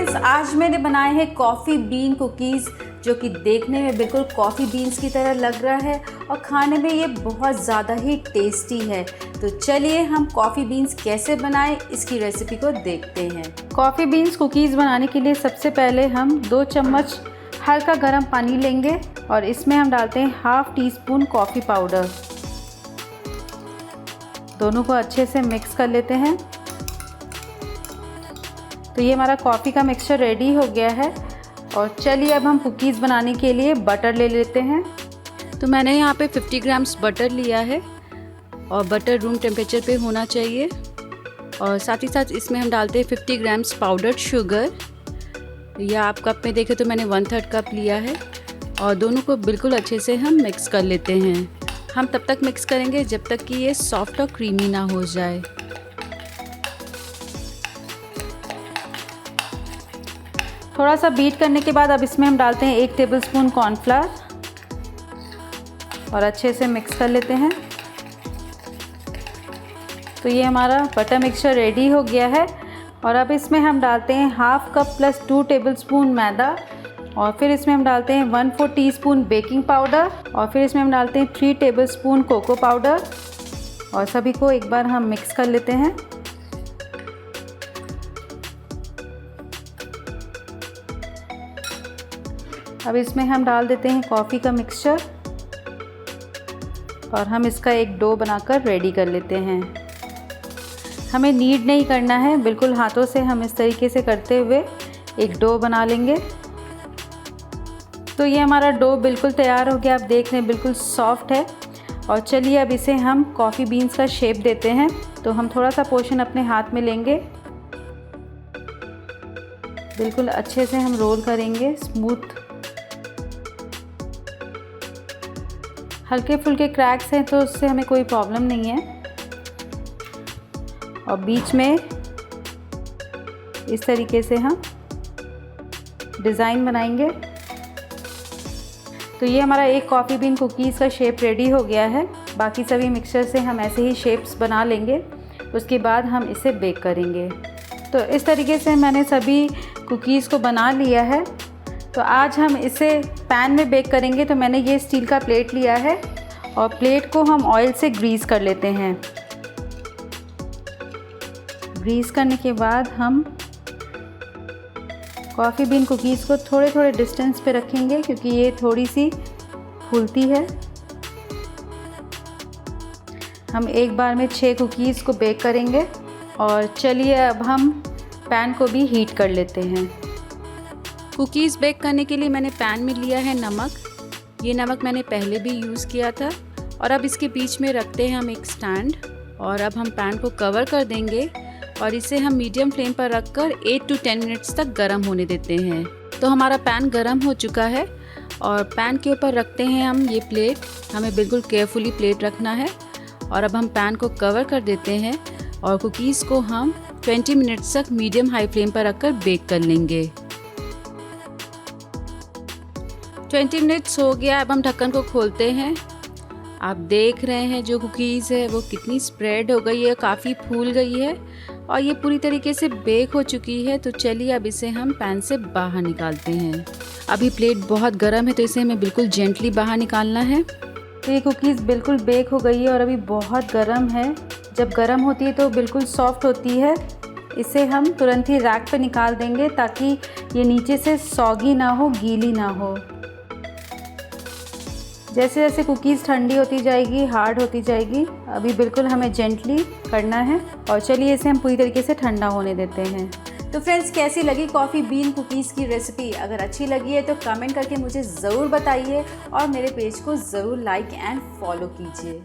Friends, आज मैंने बनाए हैं कॉफ़ी बीन कुकीज़, जो कि देखने में बिल्कुल कॉफ़ी बीन्स की तरह लग रहा है और खाने में ये बहुत ज़्यादा ही टेस्टी है। तो चलिए हम कॉफ़ी बीन्स कैसे बनाएं इसकी रेसिपी को देखते हैं। कॉफ़ी बीन्स कुकीज़ बनाने के लिए सबसे पहले हम 2 चम्मच हल्का गर्म पानी लेंगे और इसमें हम डालते हैं half tea spoon coffee powder. दोनों को अच्छे से मिक्स कर लेते हैं। तो ये हमारा कॉफ़ी का मिक्सचर रेडी हो गया है और चलिए अब हम कुकीज़ बनाने के लिए बटर ले लेते हैं। तो मैंने यहाँ पे 50 ग्राम्स बटर लिया है और बटर रूम टेम्परेचर पे होना चाहिए। और साथ ही साथ इसमें हम डालते हैं 50 ग्राम्स पाउडर्ड शुगर, या आप कप में देखें तो मैंने 1/3 कप लिया है। और दोनों को बिल्कुल अच्छे से हम मिक्स कर लेते हैं। हम तब तक मिक्स करेंगे जब तक कि ये सॉफ्ट और क्रीमी ना हो जाए। थोड़ा सा बीट करने के बाद अब इसमें हम डालते हैं 1 टेबलस्पून कॉर्नफ्लावर और अच्छे से मिक्स कर लेते हैं। तो ये हमारा बटर मिक्सचर रेडी हो गया है और अब इसमें हम डालते हैं हाफ़ कप प्लस 2 टेबलस्पून मैदा और फिर इसमें हम डालते हैं 1/4 टीस्पून बेकिंग पाउडर और फिर इसमें हम डालते हैं 3 टेबलस्पून कोको पाउडर और सभी को एक बार हम मिक्स कर लेते हैं। अब इसमें हम डाल देते हैं कॉफ़ी का मिक्सचर और हम इसका एक डो बनाकर रेडी कर लेते हैं। हमें नीड नहीं करना है, बिल्कुल हाथों से हम इस तरीके से करते हुए एक डो बना लेंगे। तो ये हमारा डो बिल्कुल तैयार हो गया, आप देख रहे हैं बिल्कुल सॉफ्ट है। और चलिए अब इसे हम कॉफ़ी बीन्स का शेप देते हैं। तो हम थोड़ा सा पोर्शन अपने हाथ में लेंगे, बिल्कुल अच्छे से हम रोल करेंगे स्मूथ। हल्के फुल्के क्रैक्स हैं तो उससे हमें कोई प्रॉब्लम नहीं है। और बीच में इस तरीके से हम डिज़ाइन बनाएंगे। तो ये हमारा एक कॉफ़ी बीन कुकीज़ का शेप रेडी हो गया है। बाकी सभी मिक्सचर से हम ऐसे ही शेप्स बना लेंगे, उसके बाद हम इसे बेक करेंगे। तो इस तरीके से मैंने सभी कुकीज़ को बना लिया है। तो आज हम इसे पैन में बेक करेंगे। तो मैंने ये स्टील का प्लेट लिया है और प्लेट को हम ऑयल से ग्रीस कर लेते हैं। ग्रीस करने के बाद हम कॉफ़ी बीन कुकीज़ को थोड़े थोड़े डिस्टेंस पे रखेंगे क्योंकि ये थोड़ी सी फूलती है। हम एक बार में 6 कुकीज़ को बेक करेंगे। और चलिए अब हम पैन को भी हीट कर लेते हैं। कुकीज़ बेक करने के लिए मैंने पैन में लिया है नमक। ये नमक मैंने पहले भी यूज़ किया था। और अब इसके बीच में रखते हैं हम एक स्टैंड और अब हम पैन को कवर कर देंगे और इसे हम मीडियम फ्लेम पर रखकर 8 to 10 मिनट्स तक गर्म होने देते हैं। तो हमारा पैन गर्म हो चुका है और पैन के ऊपर रखते हैं हम ये प्लेट। हमें बिल्कुल केयरफुली प्लेट रखना है। और अब हम पैन को कवर कर देते हैं और कुकीज़ को हम 20 मिनट्स तक मीडियम हाई फ्लेम पर रखकर बेक कर लेंगे। 20 मिनट्स हो गया, अब हम ढक्कन को खोलते हैं। आप देख रहे हैं जो कुकीज़ है वो कितनी स्प्रेड हो गई है, काफ़ी फूल गई है और ये पूरी तरीके से बेक हो चुकी है। तो चलिए अब इसे हम पैन से बाहर निकालते हैं। अभी प्लेट बहुत गर्म है तो इसे हमें बिल्कुल जेंटली बाहर निकालना है। तो ये कुकीज़ बिल्कुल बेक हो गई है और अभी बहुत गर्म है। जब गर्म होती है तो बिल्कुल सॉफ्ट होती है। इसे हम तुरंत ही रैक पे निकाल देंगे ताकि ये नीचे से सॉगी ना हो, गीली ना हो। जैसे जैसे कुकीज़ ठंडी होती जाएगी, हार्ड होती जाएगी। अभी बिल्कुल हमें जेंटली करना है और चलिए इसे हम पूरी तरीके से ठंडा होने देते हैं। तो फ्रेंड्स, कैसी लगी कॉफ़ी बीन कुकीज़ की रेसिपी? अगर अच्छी लगी है तो कमेंट करके मुझे ज़रूर बताइए और मेरे पेज को ज़रूर लाइक एंड फॉलो कीजिए।